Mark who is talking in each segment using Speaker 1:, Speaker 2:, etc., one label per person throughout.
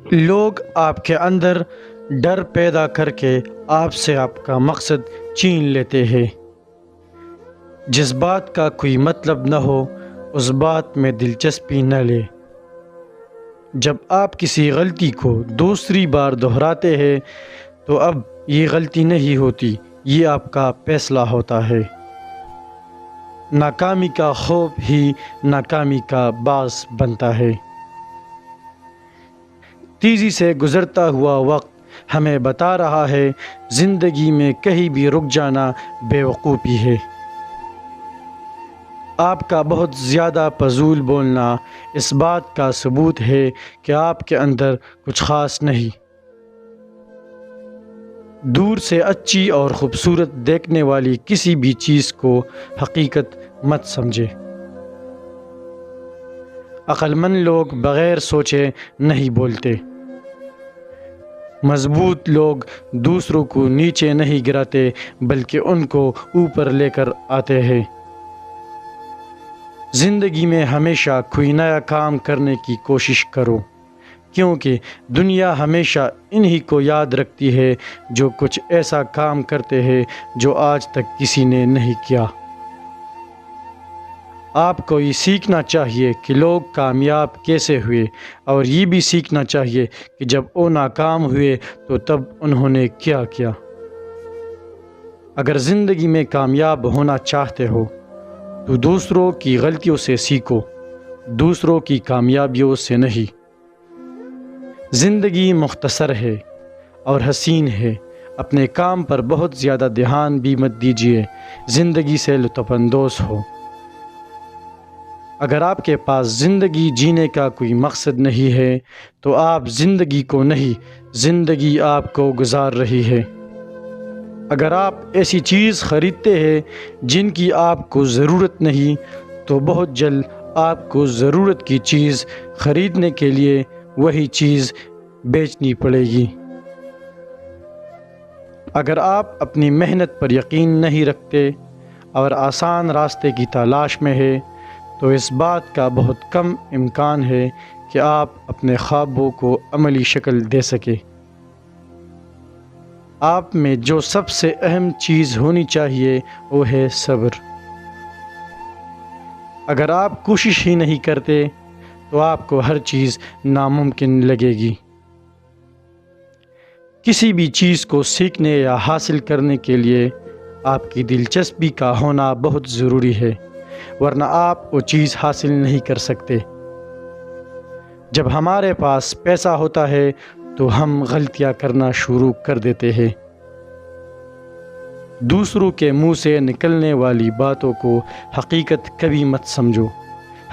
Speaker 1: لوگ آپ کے اندر ڈر پیدا کر کے آپ سے آپ کا مقصد چھین لیتے ہیں۔ جس بات کا کوئی مطلب نہ ہو اس بات میں دلچسپی نہ لے۔ جب آپ کسی غلطی کو دوسری بار دہراتے ہیں تو اب یہ غلطی نہیں ہوتی، یہ آپ کا فیصلہ ہوتا ہے۔ ناکامی کا خوف ہی ناکامی کا باعث بنتا ہے۔ تیزی سے گزرتا ہوا وقت ہمیں بتا رہا ہے زندگی میں کہیں بھی رک جانا بے وقوفی ہے۔ آپ کا بہت زیادہ فضول بولنا اس بات کا ثبوت ہے کہ آپ کے اندر کچھ خاص نہیں۔ دور سے اچھی اور خوبصورت دیکھنے والی کسی بھی چیز کو حقیقت مت سمجھے۔ عقل مند لوگ بغیر سوچے نہیں بولتے۔ مضبوط لوگ دوسروں کو نیچے نہیں گراتے بلکہ ان کو اوپر لے کر آتے ہیں۔ زندگی میں ہمیشہ کوئی نیا کام کرنے کی کوشش کرو، کیونکہ دنیا ہمیشہ انہی کو یاد رکھتی ہے جو کچھ ایسا کام کرتے ہیں جو آج تک کسی نے نہیں کیا۔ آپ کو یہ سیکھنا چاہیے کہ لوگ کامیاب کیسے ہوئے، اور یہ بھی سیکھنا چاہیے کہ جب وہ ناکام ہوئے تو تب انہوں نے کیا کیا۔ اگر زندگی میں کامیاب ہونا چاہتے ہو تو دوسروں کی غلطیوں سے سیکھو، دوسروں کی کامیابیوں سے نہیں۔ زندگی مختصر ہے اور حسین ہے، اپنے کام پر بہت زیادہ دھیان بھی مت دیجیے، زندگی سے لطف اندوز ہو۔ اگر آپ کے پاس زندگی جینے کا کوئی مقصد نہیں ہے تو آپ زندگی کو نہیں، زندگی آپ کو گزار رہی ہے۔ اگر آپ ایسی چیز خریدتے ہیں جن کی آپ کو ضرورت نہیں تو بہت جلد آپ کو ضرورت کی چیز خریدنے کے لیے وہی چیز بیچنی پڑے گی۔ اگر آپ اپنی محنت پر یقین نہیں رکھتے اور آسان راستے کی تلاش میں ہے تو اس بات کا بہت کم امکان ہے کہ آپ اپنے خوابوں کو عملی شکل دے سکیں۔ آپ میں جو سب سے اہم چیز ہونی چاہیے وہ ہے صبر۔ اگر آپ کوشش ہی نہیں کرتے تو آپ کو ہر چیز ناممکن لگے گی۔ کسی بھی چیز کو سیکھنے یا حاصل کرنے کے لیے آپ کی دلچسپی کا ہونا بہت ضروری ہے، ورنہ آپ وہ چیز حاصل نہیں کر سکتے۔ جب ہمارے پاس پیسہ ہوتا ہے تو ہم غلطیاں کرنا شروع کر دیتے ہیں۔ دوسروں کے منہ سے نکلنے والی باتوں کو حقیقت کبھی مت سمجھو۔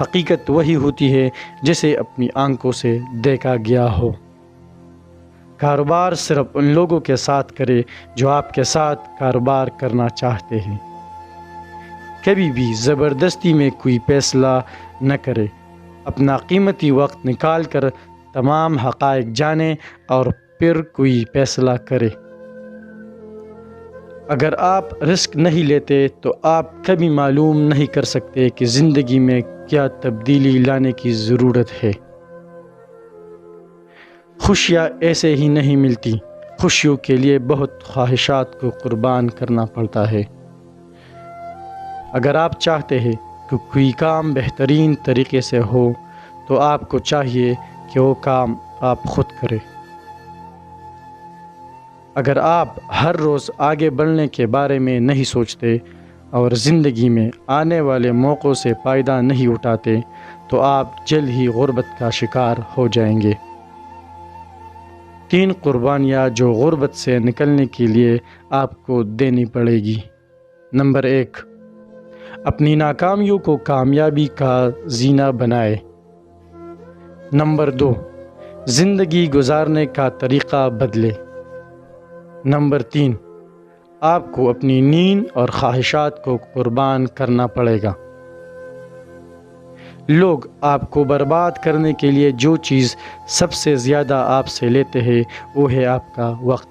Speaker 1: حقیقت وہی ہوتی ہے جسے اپنی آنکھوں سے دیکھا گیا ہو۔ کاروبار صرف ان لوگوں کے ساتھ کرے جو آپ کے ساتھ کاروبار کرنا چاہتے ہیں۔ کبھی بھی زبردستی میں کوئی فیصلہ نہ کرے، اپنا قیمتی وقت نکال کر تمام حقائق جانیں اور پھر کوئی فیصلہ کرے۔ اگر آپ رسک نہیں لیتے تو آپ کبھی معلوم نہیں کر سکتے کہ زندگی میں کیا تبدیلی لانے کی ضرورت ہے۔ خوشیاں ایسے ہی نہیں ملتی، خوشیوں کے لیے بہت خواہشات کو قربان کرنا پڑتا ہے۔ اگر آپ چاہتے ہیں کہ کوئی کام بہترین طریقے سے ہو تو آپ کو چاہیے کہ وہ کام آپ خود کریں۔ اگر آپ ہر روز آگے بڑھنے کے بارے میں نہیں سوچتے اور زندگی میں آنے والے موقعوں سے فائدہ نہیں اٹھاتے تو آپ جلد ہی غربت کا شکار ہو جائیں گے۔ 3 قربانیاں جو غربت سے نکلنے کے لیے آپ کو دینی پڑے گی۔ نمبر 1، اپنی ناکامیوں کو کامیابی کا زینہ بنائے۔ نمبر 2، زندگی گزارنے کا طریقہ بدلے۔ نمبر 3، آپ کو اپنی نیند اور خواہشات کو قربان کرنا پڑے گا۔ لوگ آپ کو برباد کرنے کے لیے جو چیز سب سے زیادہ آپ سے لیتے ہیں وہ ہے آپ کا وقت۔